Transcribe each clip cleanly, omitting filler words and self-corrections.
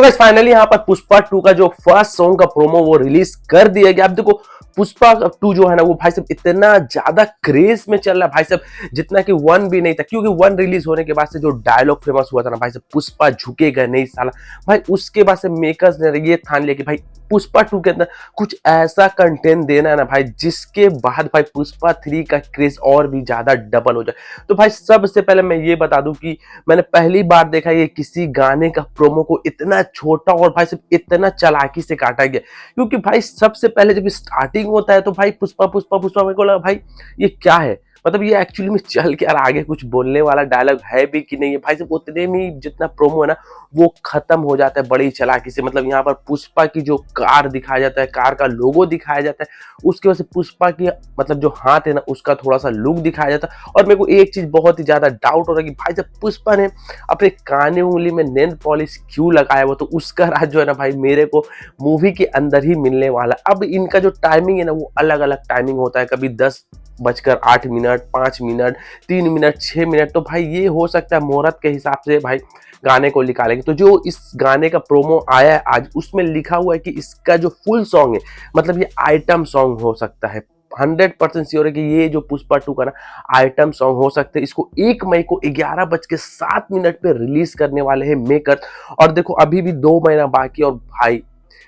Guys finally यहाँ पर पुष्पा 2 का जो फर्स्ट सॉन्ग का प्रोमो वो रिलीज कर दिया गया। अब देखो पुष्पा 2 जो है ना वो भाई साहब इतना ज्यादा क्रेज में चल रहा है भाई साहब, जितना कि 1 भी नहीं था। क्योंकि 1 रिलीज होने के बाद से जो डायलॉग फेमस हुआ था ना भाई साहब, पुष्पा झुकेगा नहीं साला, भाई उसके बाद से मेकर्स ने ये ठान लिया कि भाई पुष्पा 2 के अंदर कुछ ऐसा कंटेंट देना है ना भाई, जिसके बाद भाई पुष्पा 3 का क्रेज और भी ज्यादा डबल हो जाए। तो भाई सबसे पहले मैं ये बता दूं कि मैंने पहली बार देखा ये किसी गाने का प्रोमो को इतना छोटा और भाई सिर्फ इतना चालाकी से काटा गया। क्योंकि भाई सबसे पहले जब स्टार्टिंग होता है तो भाई पुष्पा पुष्पा पुष्पा, मेरे को लगा भाई ये क्या है, मतलब ये एक्चुअली में चल के यार आगे कुछ बोलने वाला डायलॉग है भी कि नहीं है। भाई साहब उतने में जितना प्रोमो है ना वो खत्म हो जाता है बड़ी चालाकी से। मतलब यहाँ पर पुष्पा की जो कार दिखाया जाता है, कार का लोगो दिखाया जाता है, उसके वजह से पुष्पा की मतलब जो हाथ है ना उसका थोड़ा सा लुक दिखाया जाता है। और मेरे को एक चीज बहुत ही ज्यादा डाउट हो रहा है कि भाई जब पुष्पा ने अपने काने उंगली में नेल पॉलिश क्यों लगाया हुआ, तो उसका राज जो है ना भाई मेरे को मूवी के अंदर ही मिलने वाला। अब इनका जो टाइमिंग है ना वो अलग अलग टाइमिंग होता है, कभी 10:08, 5 मिनट, 3 मिनट, 6 मिनट। तो भाई ये हो सकता है मुहूर्त के हिसाब से भाई गाने को निकालेंगे। तो जो इस गाने का प्रोमो आया है आज, उसमें लिखा हुआ है कि इसका जो फुल सॉन्ग है मतलब ये आइटम सॉन्ग हो सकता है। 100% श्योर है कि ये जो पुष्पा 2 का ना आइटम सॉन्ग हो सकते हैं। इसको 1 मई को 11:07 पे रिलीज करने वाले हैं मेकर। और देखो अभी भी 2 महीना बाकी, और भाई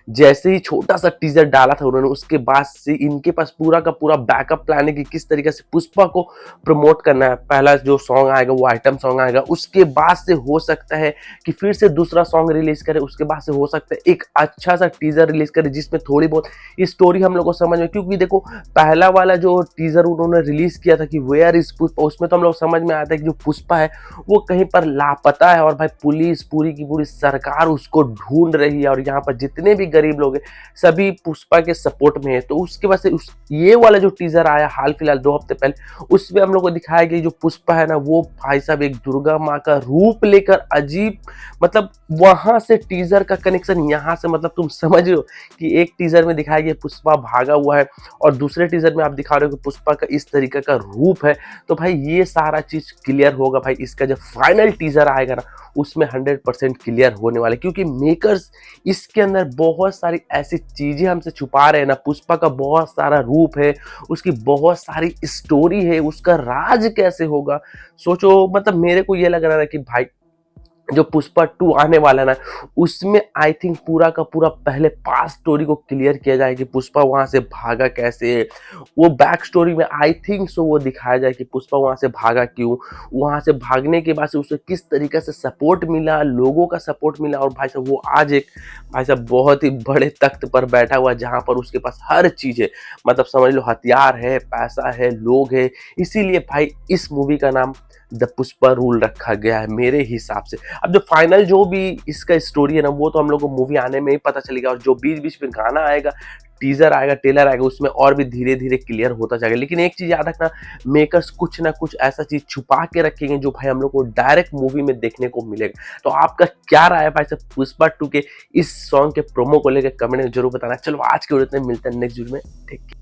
जैसे ही छोटा सा टीजर डाला था उन्होंने, उसके बाद से इनके पास पूरा का पूरा बैकअप प्लान है कि किस तरीके से पुष्पा को प्रमोट करना है। पहला जो सॉन्ग आएगा वो आइटम सॉन्ग आएगा, उसके बाद से हो सकता है कि फिर से दूसरा सॉन्ग रिलीज करे, उसके बाद से हो सकता है एक अच्छा सा टीजर रिलीज करे जिसमें थोड़ी बहुत स्टोरी हम लोग को समझ में। क्योंकि देखो पहला वाला जो टीजर उन्होंने रिलीज किया था कि वेयर इज पुष्पा, उसमें तो हम लोग समझ में आता है कि जो पुष्पा है वो कहीं पर लापता है और भाई पुलिस पूरी की पूरी सरकार उसको ढूंढ रही है, और यहाँ पर जितने भी गरीब लोग हैं सभी पुष्पा के सपोर्ट में है। तो उसके बाद से ये वाला जो टीजर आया हाल फिलहाल 2 हफ्ते पहले, उसमें हम लोग को दिखाया गया जो पुष्पा है ना वो भाई साहब एक दुर्गा माँ का रूप लेकर अजीब, मतलब वहां से टीजर का कनेक्शन यहाँ से, मतलब तुम समझ रहे हो कि एक टीजर में दिखाया गया पुष्पा भागा हुआ है और दूसरे टीजर में आप दिखा रहे हो कि पुष्पा का इस तरीके का रूप है। तो भाई ये सारा चीज क्लियर होगा भाई, इसका जब फाइनल टीजर आएगा ना उसमें 100% क्लियर होने वाला है। क्योंकि मेकर्स इसके अंदर बहुत सारी ऐसी चीजें हमसे छुपा रहे हैं ना। पुष्पा का बहुत सारा रूप है, उसकी बहुत सारी स्टोरी है, उसका राज कैसे होगा सोचो। मतलब मेरे को ये लग रहा है कि भाई जो पुष्पा 2 आने वाला ना उसमें आई थिंक पूरा का पूरा पहले पास स्टोरी को क्लियर किया जाए कि पुष्पा वहां से भागा कैसे। वो बैक स्टोरी में आई थिंक सो वो दिखाया जाए कि पुष्पा वहां से भागा क्यों, वहां से भागने के बाद से उसे किस तरीके से सपोर्ट मिला, लोगों का सपोर्ट मिला। और भाई साहब वो आज एक भाई साहब बहुत ही बड़े तख्त पर बैठा हुआ है जहां पर उसके पास हर चीज है, मतलब समझ लो हथियार है, पैसा है, लोग है। इसीलिए भाई इस मूवी का नाम द पुष्पा रूल रखा गया है मेरे हिसाब से। अब जो फाइनल जो भी इसका स्टोरी है ना वो तो हम लोग को मूवी आने में ही पता चलेगा, और जो बीच बीच में गाना आएगा, टीजर आएगा, ट्रेलर आएगा, उसमें और भी धीरे धीरे क्लियर होता जाएगा। लेकिन एक चीज याद रखना, मेकर्स कुछ ना कुछ ऐसा चीज छुपा के रखेंगे जो भाई हम लोग को डायरेक्ट मूवी में देखने को मिलेगा। तो आपका क्या राय है भाई साहब पुष्पा 2 के इस सॉन्ग के प्रोमो को लेकर कमेंट में जरूर बताना। चलो आज के वीडियो में मिलते हैं नेक्स्ट वीडियो में, ठीक है।